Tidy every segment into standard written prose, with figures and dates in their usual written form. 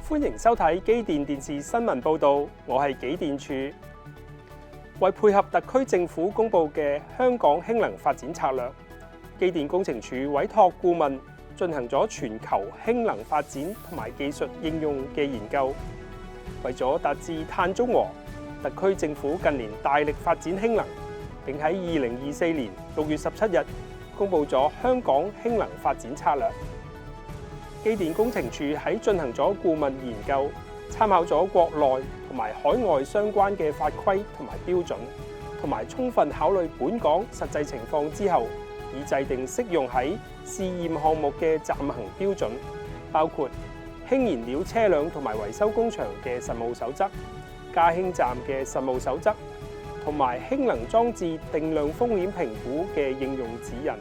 歡迎收睇機電電視新聞報導，我係機電處。為配合特區政府公布嘅香港氫能發展策略，機電工程署委託顧問進行咗全球氫能發展同埋技術應用嘅研究。為咗達至碳中和，特區政府近年大力發展氫能，並喺2024年6月17日公布咗香港氫能發展策略。機電工程署喺進行咗顧問研究，參考咗國內同埋海外相關嘅法規同埋標準，同埋充分考慮本港實際情況之後，以制定適用喺試驗項目嘅暫行標準，包括氫燃料車輛同埋維修工場嘅實務守則、加氫站嘅實務守則，同埋氫能裝置定量風險評估嘅應用指引，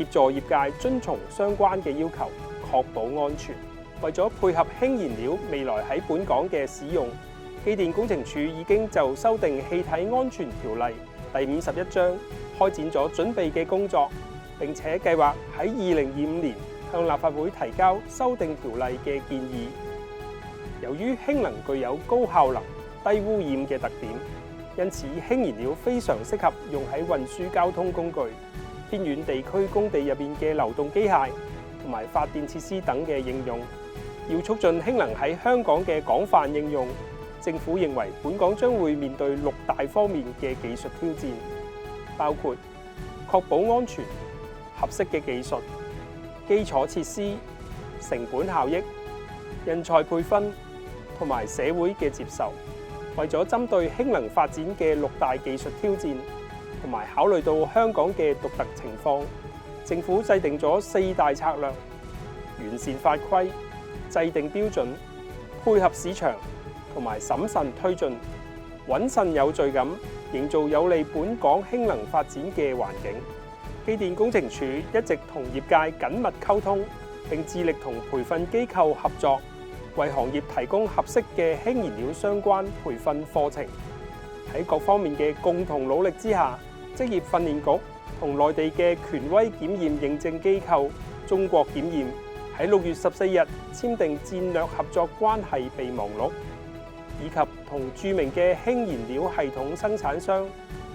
協助業界遵從相關嘅要求，確保安全。為咗配合氫燃料未來喺本港嘅使用，機電工程署已經就修訂氣體安全條例第51章開展咗準備嘅工作，並且計劃喺2025年向立法會提交修訂條例嘅建議。由於氫能具有高效能、低污染嘅特點，因此氫燃料非常適合用喺運輸交通工具、偏遠地區工地入面嘅流動機械同埋發電設施等嘅應用。要促進氫能喺香港嘅廣泛應用，政府認為本港將會面對6大方面嘅技術挑戰，包括確保安全、合適嘅技術、基礎設施、成本效益、人才培訓同埋社會嘅接受。為咗針對氫能發展嘅6大技術挑戰，同埋考慮到香港嘅獨特情況，政府制定咗4大策略，完善法規、制定標準、配合市場同埋審慎推進，穩慎有序咁營造有利本港氫能發展嘅環境。機電工程署一直同業界緊密溝通，並致力同培訓機構合作，為行業提供合適嘅氫燃料相關培訓課程。喺各方面嘅共同努力之下，職業訓練局同內地嘅權威檢驗認證機構中國檢驗喺6月14日簽訂戰略合作關係備忘錄，以及同著名嘅氫燃料系統生產商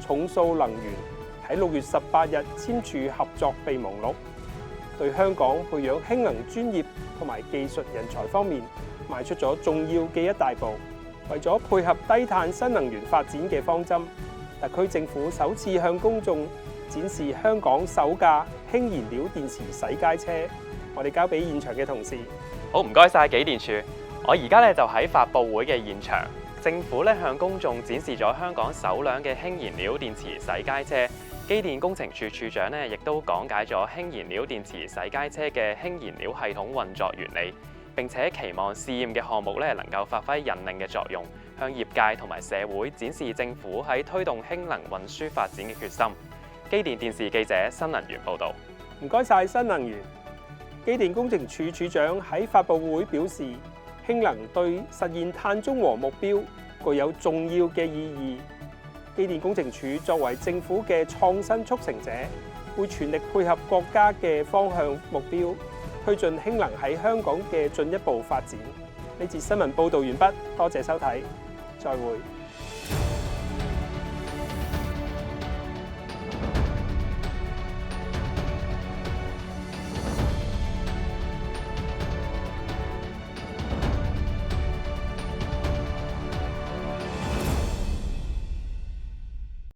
重塑能源喺6月18日簽署合作備忘錄，對香港培養氫能專業同埋技術人才方面邁出咗重要嘅一大步。為咗配合低碳新能源發展嘅方針，特區政府首次向公眾展示香港首架氫燃料電池洗街車。我哋交俾現場嘅同事。好，唔該晒機電處。我而家就喺發佈會嘅現場，政府向公眾展示咗香港首輛嘅氫燃料電池洗街車。機電工程處處長亦都講解咗氫燃料電池洗街車嘅氫燃料系統運作原理，並且期望試驗嘅項目能夠發揮引領嘅作用，向業界同埋社會展示政府喺推動氫能運輸發展嘅決心。機電電視記者新能源報導。唔該晒新能源。機電工程處處長喺發佈會表示，氫能對實現碳中和目標具有重要嘅意義。機電工程處作為政府嘅創新促成者，會全力配合國家嘅方向目標，推進氫能喺香港嘅進一步發展。呢節新聞報導完畢，多謝收睇，再會。